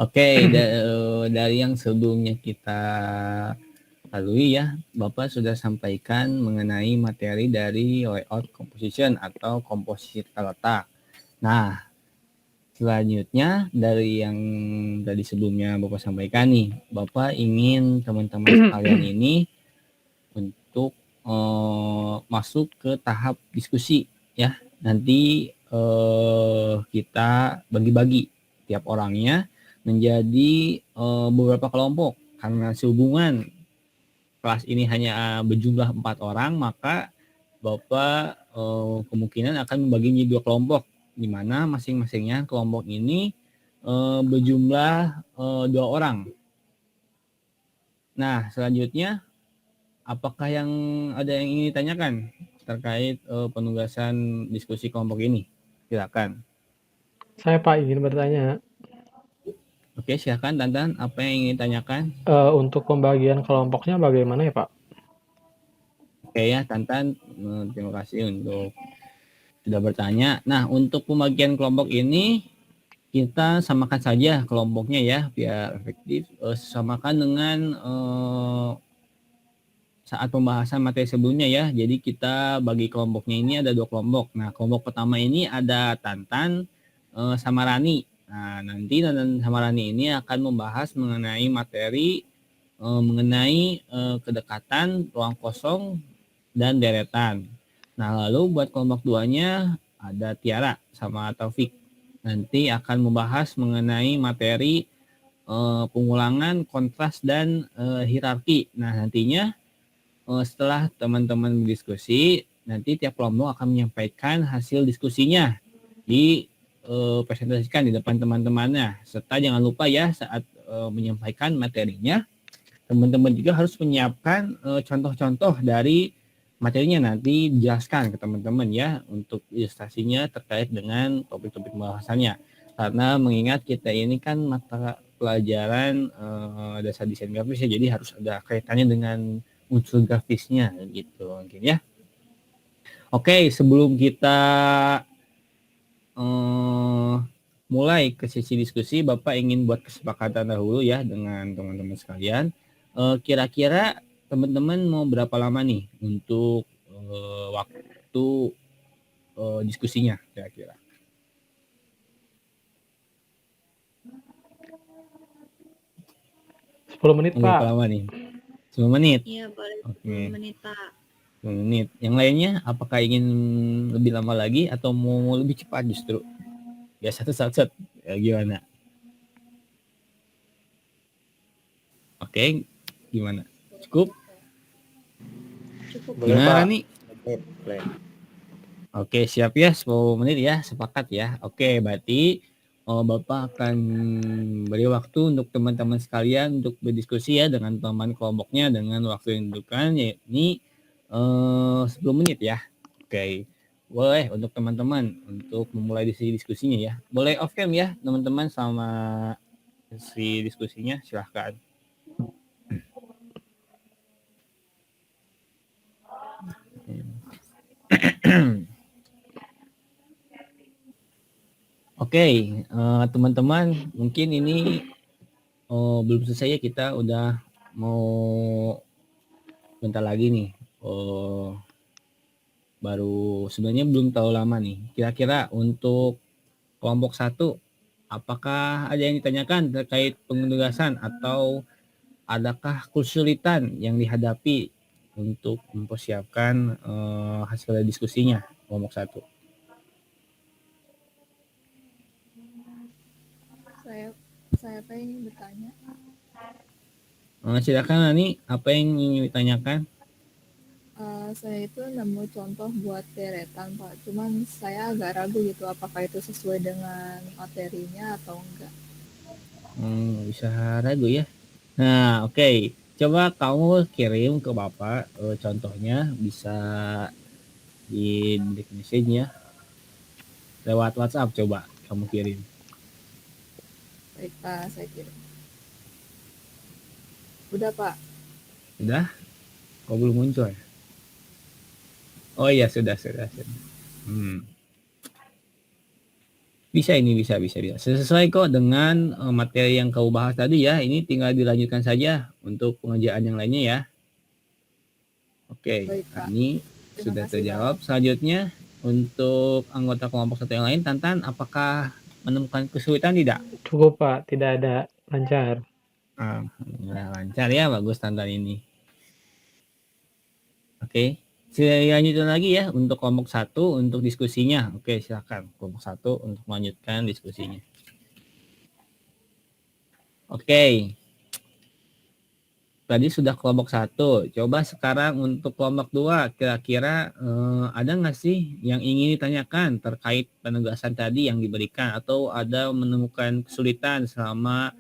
Oke, dari yang sebelumnya kita lalui ya, Bapak sudah sampaikan mengenai materi dari layout composition atau komposisi tata letak. Nah, selanjutnya dari yang tadi sebelumnya Bapak sampaikan nih, Bapak ingin teman-teman sekalian ini untuk masuk ke tahap diskusi ya. Nanti kita bagi-bagi tiap orangnya menjadi beberapa kelompok. Karena sehubungan kelas ini hanya berjumlah 4 orang, maka Bapak kemungkinan akan membagi menjadi 2 kelompok, di mana masing-masingnya kelompok ini berjumlah 2 orang. Nah, selanjutnya apakah yang ada yang ingin ditanyakan terkait penugasan diskusi kelompok ini? Silakan. Saya Pak ingin bertanya. Oke, silakan Tantan. Apa yang ingin ditanyakan? Untuk pembagian kelompoknya bagaimana ya Pak? Oke ya, Tantan. Terima kasih untuk sudah bertanya. Nah, untuk pembagian kelompok ini kita samakan saja kelompoknya ya, biar efektif. Samakan dengan saat pembahasan materi sebelumnya ya. Jadi kita bagi kelompoknya ini ada 2 kelompok. Nah, kelompok pertama ini ada Tantan sama Rani. Nah, nanti Tantan sama Rani ini akan membahas mengenai materi mengenai kedekatan, ruang kosong, dan deretan. Nah, lalu buat kelompok 2-nya ada Tiara sama Taufik. Nanti akan membahas mengenai materi pengulangan, kontras, dan hierarki. Nah, nantinya setelah teman-teman berdiskusi, nanti tiap kelompok akan menyampaikan hasil diskusinya presentasikan di depan teman-temannya. Serta jangan lupa ya saat menyampaikan materinya, teman-teman juga harus menyiapkan contoh-contoh dari materinya, nanti dijelaskan ke teman-teman ya untuk ilustrasinya terkait dengan topik-topik pembahasannya. Karena mengingat kita ini kan mata pelajaran dasar desain grafis ya, jadi harus ada kaitannya dengan unsur grafisnya gitu mungkin ya. Oke, sebelum kita mulai ke sesi diskusi, Bapak ingin buat kesepakatan dahulu ya dengan teman-teman sekalian. Kira-kira teman-teman mau berapa lama nih untuk waktu diskusinya kira-kira? 10 menit Berapa Pak. lama nih? 10 menit? Iya, boleh 10 Oke. menit Pak. 10 menit. Yang lainnya apakah ingin lebih lama lagi atau mau lebih cepat justru? Ya satu-satu ya, gimana? Oke, gimana? Cukup? Cukup. Boleh Gimana Pak? Rani? Boleh. Oke, siap ya, 10 menit ya, sepakat ya. Oke, berarti Bapak akan beri waktu untuk teman-teman sekalian untuk berdiskusi ya dengan teman kelompoknya dengan waktu yang ditentukan, yakni 10 menit ya. Oke, boleh untuk teman-teman untuk memulai diskusinya ya. Boleh off cam ya teman-teman sama si diskusinya, silahkan. Oke, teman-teman, mungkin ini belum selesai ya, kita udah mau bentar lagi nih. Baru sebenarnya belum terlalu lama nih. Kira-kira untuk kelompok 1, apakah ada yang ditanyakan terkait penugasan atau adakah kesulitan yang dihadapi untuk mempersiapkan hasil diskusinya kelompok 1? Saya ingin bertanya. Silakan Nani, apa yang ingin ditanyakan? Saya itu nemu contoh buat deretan Pak, cuman saya agak ragu gitu apakah itu sesuai dengan materinya atau enggak. Bisa ragu ya. Nah, oke. Coba kamu kirim ke Bapak contohnya, bisa di direct message ya. Lewat WhatsApp coba kamu kirim. Baik Pak, saya kirim. Udah Pak. Sudah? Kok belum muncul ya? Oh iya, sudah. Bisa ini, bisa. Sesuai kok dengan materi yang kau bahas tadi ya. Ini tinggal dilanjutkan saja untuk pengerjaan yang lainnya ya. Oke, Baik, nah Pak. ini Terima sudah kasih, terjawab. Pak. Selanjutnya, untuk anggota kelompok satu yang lain, Tantan, apakah menemukan kesulitan tidak? Cukup Pak, tidak ada, lancar. Alhamdulillah lancar ya, bagus Tantan ini. Oke, lanjutkan lagi ya untuk kelompok satu untuk diskusinya. Oke, silakan kelompok satu untuk melanjutkan diskusinya. Oke, tadi sudah kelompok satu. Coba sekarang untuk kelompok dua, kira-kira ada nggak sih yang ingin ditanyakan terkait penugasan tadi yang diberikan, atau ada menemukan kesulitan selama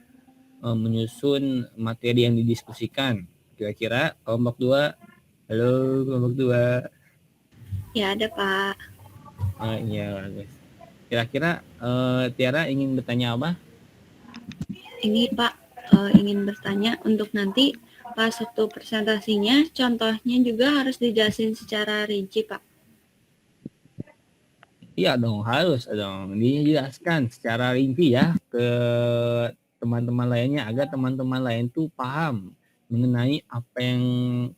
menyusun materi yang didiskusikan? Kira-kira kelompok dua, halo kelompok dua. Ya ada Pak. Iya bagus. Kira-kira Tiara ingin bertanya apa? Ini Pak ingin bertanya untuk nanti pas waktu presentasinya contohnya juga harus dijelasin secara rinci Pak. Iya dong, harus dong dijelaskan secara rinci ya ke teman-teman lainnya agar teman-teman lain tuh paham mengenai apa yang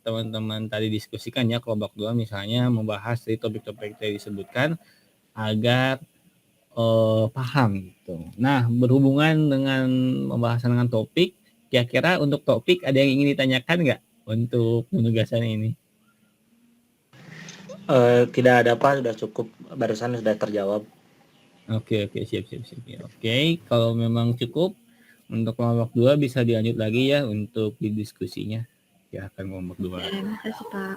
teman-teman tadi diskusikan ya. Kelompok 2 misalnya membahas dari topik-topik yang disebutkan agar paham gitu. Nah, berhubungan dengan pembahasan dengan topik, kira-kira untuk topik ada yang ingin ditanyakan nggak untuk penugasan ini? Tidak ada Pak, sudah cukup, barusan sudah terjawab. Oke, siap. Oke, kalau memang cukup untuk kelompok 2 bisa dilanjut lagi ya untuk diskusinya. Ya, akan kelompok 2. Terima kasih Pak.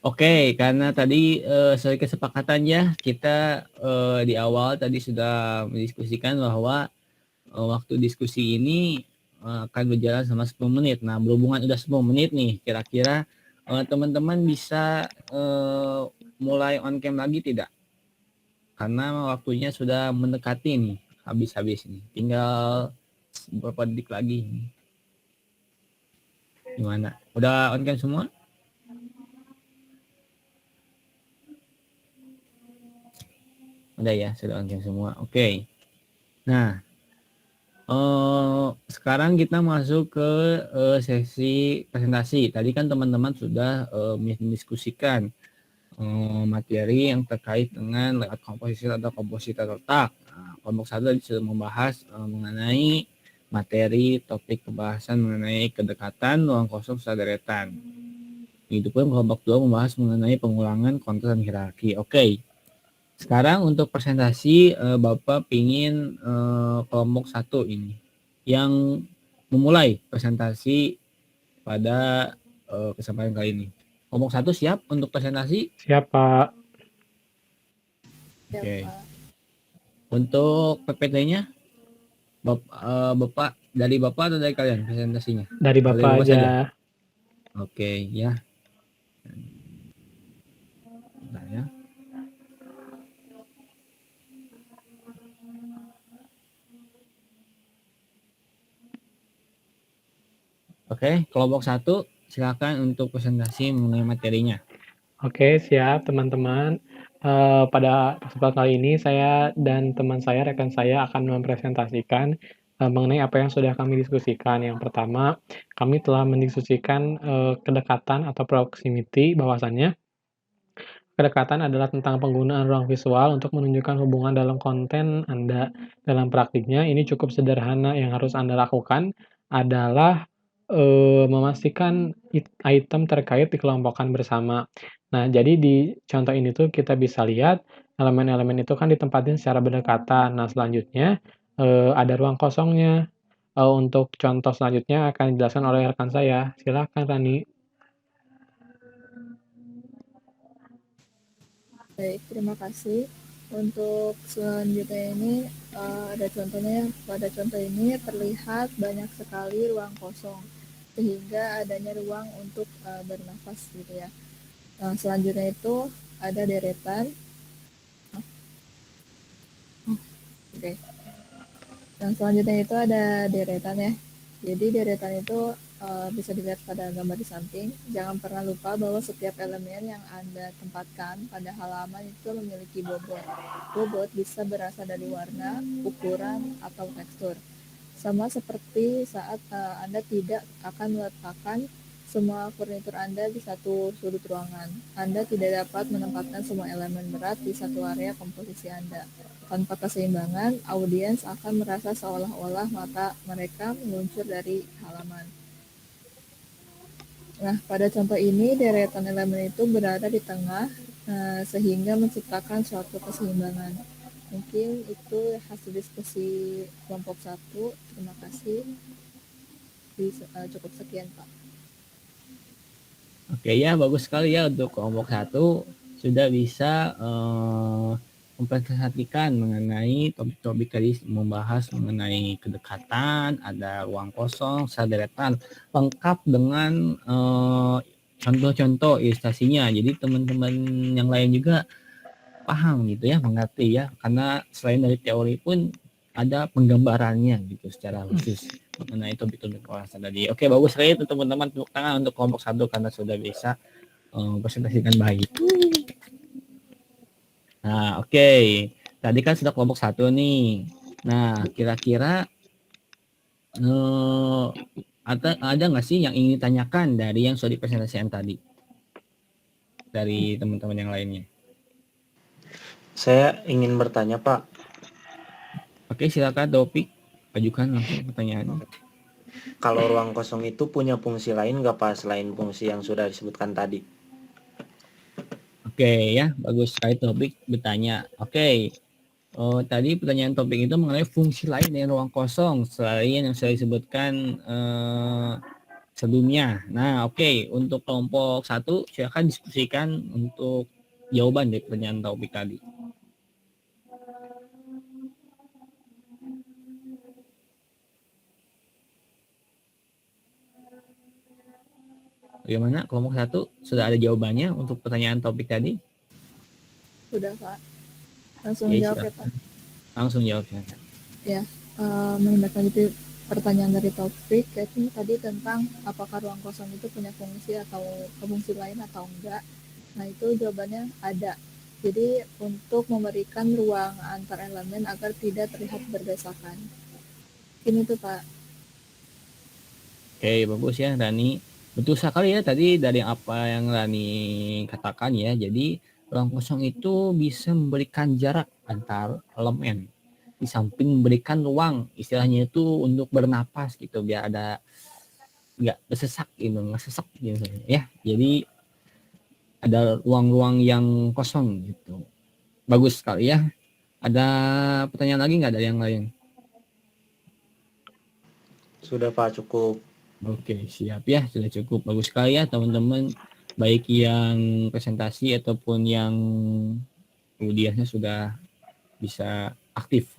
Oke, karena tadi sesuai kesepakatan ya, kita di awal tadi sudah mendiskusikan bahwa waktu diskusi ini akan berjalan sama 10 menit. Nah, berhubungan udah 10 menit nih, kira-kira teman-teman bisa mulai on cam lagi tidak? Karena waktunya sudah mendekati nih, habis-habis nih. Tinggal beberapa detik lagi. Gimana? Udah on cam semua? Udah ya, sudah on cam semua. Oke. Nah, sekarang kita masuk ke sesi presentasi. Tadi kan teman-teman sudah mendiskusikan materi yang terkait dengan layout komposisi atau komposisi letak. Nah, kelompok satu sudah membahas mengenai materi topik pembahasan mengenai kedekatan, ruang kosong, serta deretan. Itu pun kelompok 2 membahas mengenai pengulangan, konteks, dan hierarki. Oke. Sekarang untuk presentasi Bapak pingin kelompok 1 ini yang memulai presentasi pada kesempatan kali ini. Kelompok 1 siap untuk presentasi? Siap Pak. Ya, Oke. Pak. Untuk PPT-nya Bapak dari Bapak atau dari kalian presentasinya? Dari Kalau Bapak Bapak saja. aja. Oke, ya. Bentar ya. Oke, kelompok 1 silakan untuk presentasi mengenai materinya. Oke, siap teman-teman. Pada kesempatan kali ini saya dan teman saya, rekan saya akan mempresentasikan mengenai apa yang sudah kami diskusikan. Yang pertama, kami telah mendiskusikan kedekatan atau proximity, bahwasannya kedekatan adalah tentang penggunaan ruang visual untuk menunjukkan hubungan dalam konten Anda. Dalam praktiknya, ini cukup sederhana. Yang harus Anda lakukan adalah memastikan item terkait dikelompokkan bersama. Nah, jadi di contoh ini tuh kita bisa lihat elemen-elemen itu kan ditempatin secara berdekatan. Nah, selanjutnya ada ruang kosongnya. Untuk contoh selanjutnya akan dijelaskan oleh rekan saya. Silakan Rani. Baik, terima kasih. Untuk selanjutnya ini ada contohnya. Pada contoh ini terlihat banyak sekali ruang kosong sehingga adanya ruang untuk bernafas gitu ya. Selanjutnya itu ada deretan. Oke. Yang selanjutnya itu ada deretan ya. Jadi deretan itu bisa dilihat pada gambar di samping. Jangan pernah lupa bahwa setiap elemen yang Anda tempatkan pada halaman itu memiliki bobot. Bobot bisa berasal dari warna, ukuran, atau tekstur. Sama seperti saat Anda tidak akan meletakkan semua furnitur Anda di satu sudut ruangan. Anda tidak dapat menempatkan semua elemen berat di satu area komposisi Anda. Tanpa keseimbangan, audiens akan merasa seolah-olah mata mereka meluncur dari halaman. Nah, pada contoh ini, deretan elemen itu berada di tengah, sehingga menciptakan suatu keseimbangan. Mungkin itu hasil diskusi kelompok 1. Terima kasih. Cukup sekian, Pak. Oke ya, bagus sekali ya untuk kelompok 1 sudah bisa memperhatikan mengenai topik-topik tadi, membahas mengenai kedekatan, ada ruang kosong, deretan, lengkap dengan contoh-contoh ilustrasinya. Jadi teman-teman yang lain juga paham gitu ya, mengerti ya, karena selain dari teori pun ada penggambarannya gitu secara khusus mengenai topik-topik pembahasan tadi. Oke, bagus sekali itu teman-teman, tepuk tangan untuk kelompok 1 karena sudah bisa presentasikan baik. Nah, oke. Tadi kan sudah kelompok 1 nih. Nah, kira-kira ada nggak sih yang ingin ditanyakan dari yang sudah dipresentasikan tadi? Dari teman-teman yang lainnya. Saya ingin bertanya, Pak. Oke, silakan Topik. Ajukan langsung pertanyaannya. Kalau ruang kosong itu punya fungsi lain nggak, Pak, selain fungsi yang sudah disebutkan tadi? Oke ya, bagus sekali Topik bertanya. Oke. Tadi pertanyaan Topik itu mengenai fungsi lain dari ruang kosong selain yang saya sebutkan sebelumnya. Nah, oke. Untuk kelompok 1, silakan diskusikan untuk jawaban dari pertanyaan Topik tadi. Bagaimana kelompok 1 sudah ada jawabannya untuk pertanyaan Topik tadi? Sudah, Pak. Langsung Oke, jawab ya, silakan. Pak. Langsung jawab ya. Ya, menindaklanjuti pertanyaan dari Topik, yaitu tadi tentang apakah ruang kosong itu punya fungsi atau fungsi lain atau enggak. Nah, itu jawabannya ada. Jadi, untuk memberikan ruang antar elemen agar tidak terlihat berdesakan. Ini tuh, Pak. Oke, bagus ya Rani. Betul sekali ya tadi dari apa yang Rani katakan ya. Jadi ruang kosong itu bisa memberikan jarak antar elemen. Di samping memberikan ruang, istilahnya itu untuk bernapas gitu, biar ada nggak bersesak gitu, nggak sesek gitu ya. Jadi ada ruang-ruang yang kosong gitu. Bagus sekali ya. Ada pertanyaan lagi nggak dari yang lain? Sudah, Pak, cukup. Oke, siap ya, sudah cukup. Bagus sekali ya teman-teman, baik yang presentasi ataupun yang kemudiannya sudah bisa aktif.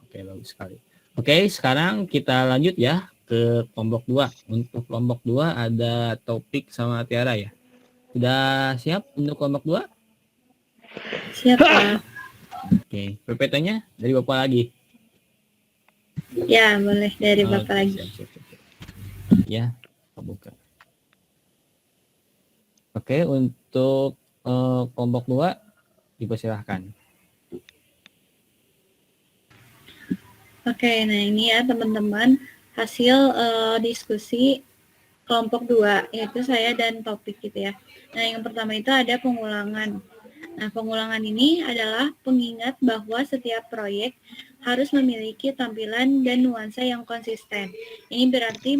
Oke, bagus sekali. Oke, sekarang kita lanjut ya ke kelompok 2. Untuk kelompok 2 ada Topik sama Tiara ya. Sudah siap untuk kelompok 2? Siap, Pak. Oke, PPT-nya dari Bapak lagi. Ya, boleh dari Bapak lagi. Siap. Ya, buka. Oke, untuk kelompok 2 dipersilahkan. Oke, nah ini ya teman-teman hasil diskusi kelompok 2, yaitu saya dan Topik gitu ya. Nah, yang pertama itu ada pengulangan. Nah, pengulangan ini adalah pengingat bahwa setiap proyek harus memiliki tampilan dan nuansa yang konsisten. Ini berarti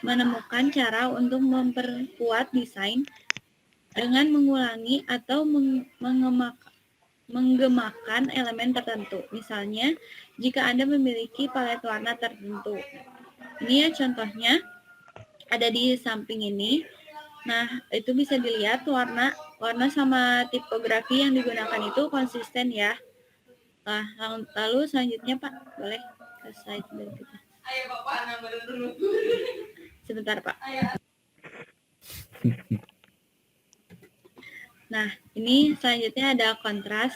menemukan cara untuk memperkuat desain dengan mengulangi atau menggemakan elemen tertentu. Misalnya, jika Anda memiliki palet warna tertentu. Ini ya contohnya ada di samping ini. Nah, itu bisa dilihat warna sama tipografi yang digunakan itu konsisten ya. Nah, lalu selanjutnya Pak, boleh ke slide berikutnya. Ayo Bapak, nambah dulu. Sebentar Pak. Nah, ini selanjutnya ada kontras.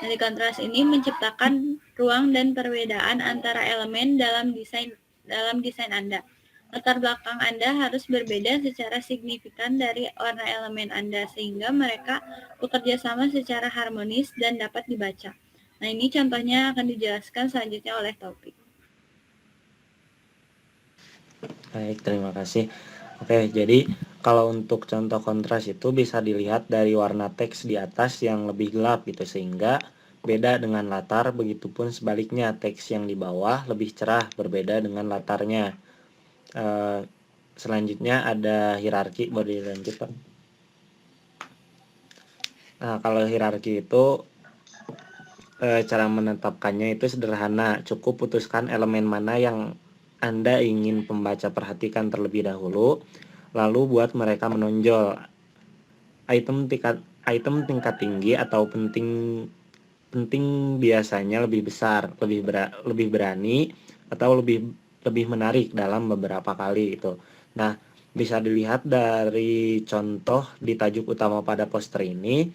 Nah, di kontras ini menciptakan ruang dan perbedaan antara elemen dalam desain Anda. Latar belakang Anda harus berbeda secara signifikan dari warna elemen Anda sehingga mereka bekerja sama secara harmonis dan dapat dibaca. Nah, ini contohnya akan dijelaskan selanjutnya oleh Taufik. Baik, terima kasih. Oke, jadi kalau untuk contoh kontras itu bisa dilihat dari warna teks di atas yang lebih gelap gitu sehingga beda dengan latar, begitupun sebaliknya teks yang di bawah lebih cerah berbeda dengan latarnya. Selanjutnya ada hierarki, boleh dilanjut Pak. Nah, kalau hierarki itu cara menetapkannya itu sederhana, cukup putuskan elemen mana yang Anda ingin pembaca perhatikan terlebih dahulu, lalu buat mereka menonjol. Item tingkat tinggi atau penting biasanya lebih besar, lebih berani atau lebih menarik dalam beberapa kali itu. Nah, bisa dilihat dari contoh di tajuk utama pada poster ini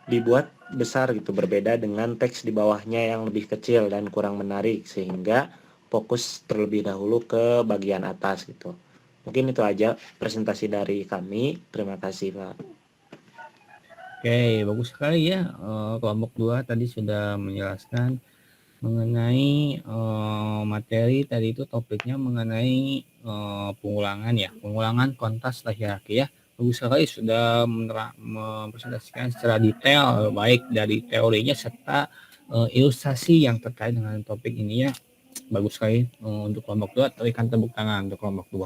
dibuat besar gitu, berbeda dengan teks di bawahnya yang lebih kecil dan kurang menarik sehingga fokus terlebih dahulu ke bagian atas gitu. Mungkin itu aja presentasi dari kami. Terima kasih Pak. Oke, bagus sekali ya. Kelompok 2 tadi sudah menjelaskan mengenai materi tadi itu topiknya mengenai pengulangan ya, pengulangan kontras hierarki ya. Bagus sekali sudah mempresentasikan secara detail baik dari teorinya serta ilustrasi yang terkait dengan topik ini ya. Bagus sekali untuk kelompok 2, berikan tepuk tangan untuk kelompok 2.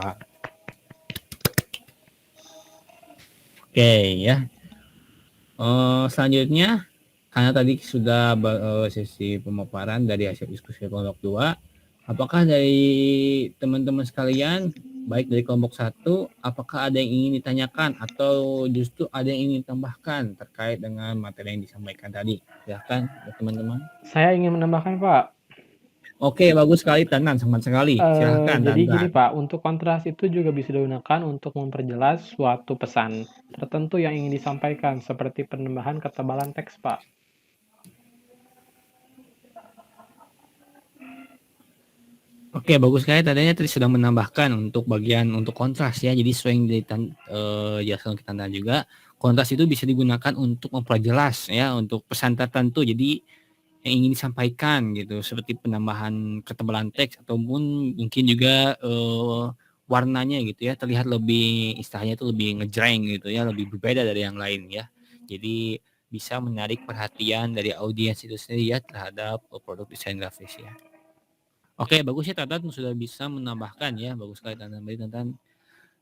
Oke ya. Selanjutnya karena tadi sudah sesi pemaparan dari hasil diskusi kelompok 2, apakah dari teman-teman sekalian, baik dari kelompok 1, apakah ada yang ingin ditanyakan atau justru ada yang ingin ditambahkan terkait dengan materi yang disampaikan tadi? Silakan teman-teman. Saya ingin menambahkan, Pak. Oke, bagus sekali Tantan, sangat sekali. Silakan Jadi gini Tantan. Pak, untuk kontras itu juga bisa digunakan untuk memperjelas suatu pesan tertentu yang ingin disampaikan, seperti penambahan ketebalan teks, Pak. Oke, bagus sekali tadinya tadi sudah menambahkan untuk bagian untuk kontras ya. Jadi sesuai yang dijelaskan kita juga, kontras itu bisa digunakan untuk memperjelas ya, untuk pesan tertentu. Jadi yang ingin disampaikan gitu, seperti penambahan ketebalan teks ataupun mungkin juga warnanya gitu ya, terlihat lebih istilahnya itu lebih ngejreng gitu ya, lebih berbeda dari yang lain ya. Jadi bisa menarik perhatian dari audiens itu sendiri ya terhadap produk desain grafis ya. Oke, bagus ya Tantan sudah bisa menambahkan ya, bagus sekali Tantan. Berarti Tantan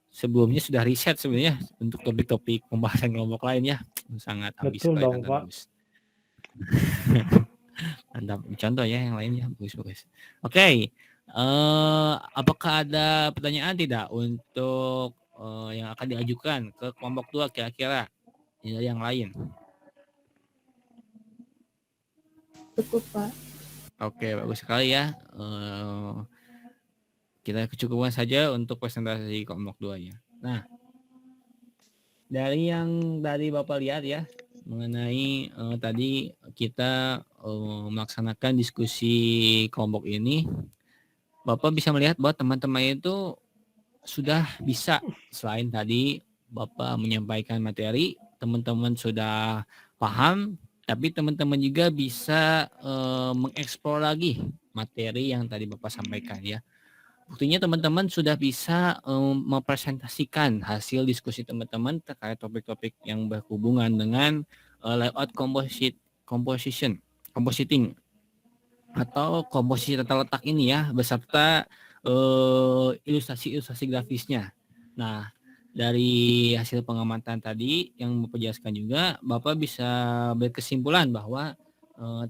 sebelumnya sudah riset sebenarnya untuk topik-topik pembahasan kelompok lain ya, sangat habis Betul sekali dong, Tantan, Pak. bagus. Mantap, contoh ya yang lainnya, bagus. Oke, apakah ada pertanyaan tidak untuk yang akan diajukan ke kelompok 2 kira-kira yang lain? Cukup Pak. Oke, bagus sekali ya. Kita kecukupan saja untuk presentasi kelompok 2-nya. Nah, dari yang dari Bapak lihat ya, mengenai tadi kita melaksanakan diskusi kelompok ini, Bapak bisa melihat bahwa teman-teman itu sudah bisa, selain tadi Bapak menyampaikan materi, teman-teman sudah paham, tapi teman-teman juga bisa mengeksplor lagi materi yang tadi Bapak sampaikan ya. Buktinya teman-teman sudah bisa mempresentasikan hasil diskusi teman-teman terkait topik-topik yang berhubungan dengan layout compositing atau komposisi tata letak ini ya, beserta ilustrasi grafisnya. Nah, dari hasil pengamatan tadi yang Bapak jelaskan juga, Bapak bisa berkesimpulan bahwa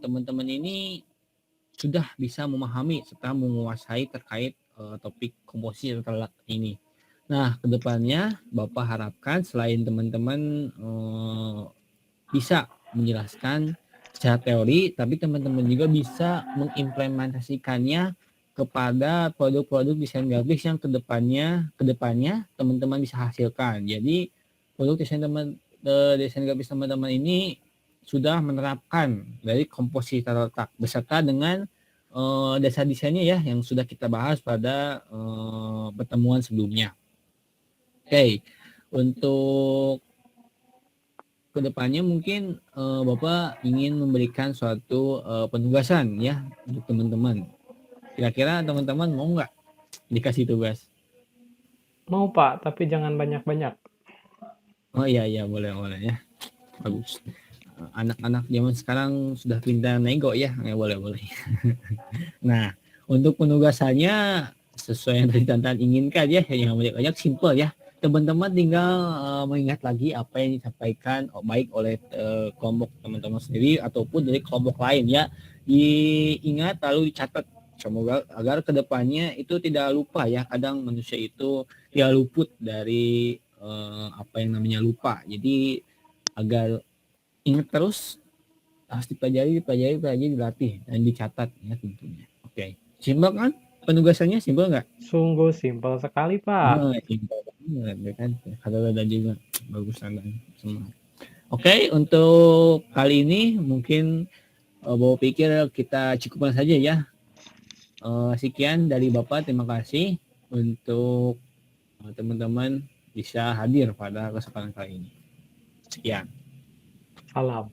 teman-teman ini sudah bisa memahami serta menguasai terkait topik komposisi tata letak ini. Nah, kedepannya Bapak harapkan selain teman-teman bisa menjelaskan secara teori, tapi teman-teman juga bisa mengimplementasikannya kepada produk-produk desain grafis yang kedepannya teman-teman bisa hasilkan. Jadi produk desain desain grafis teman-teman ini sudah menerapkan dari komposisi tata letak beserta dengan dasar desainnya ya yang sudah kita bahas pada pertemuan sebelumnya. Oke, untuk kedepannya mungkin Bapak ingin memberikan suatu penugasan ya untuk teman-teman. Kira-kira teman-teman mau nggak dikasih tugas? Mau Pak, tapi jangan banyak-banyak. Oh iya boleh ya. Bagus. Anak-anak zaman sekarang sudah pintar nego ya, boleh. Nah, untuk penugasannya sesuai yang tadi Tantan inginkan ya, yang banyak simple ya. Teman-teman tinggal mengingat lagi apa yang disampaikan baik oleh kelompok teman-teman sendiri ataupun dari kelompok lain ya. Diingat lalu dicatat. Semoga agar kedepannya itu tidak lupa ya. Kadang manusia itu tidak luput dari apa yang namanya lupa. Jadi agar ingat terus harus dipelajari, dilatih dan dicatat ya tentunya. Oke, simpel kan? Penugasannya simpel nggak? Sungguh simpel sekali Pak. Simpel banget ya kan. Kalau ada juga bagus dan semua. Oke, untuk kali ini mungkin Bapak pikir kita cukupkan saja ya. Sekian dari Bapak, terima kasih untuk teman-teman bisa hadir pada kesempatan kali ini. Sekian. Salam.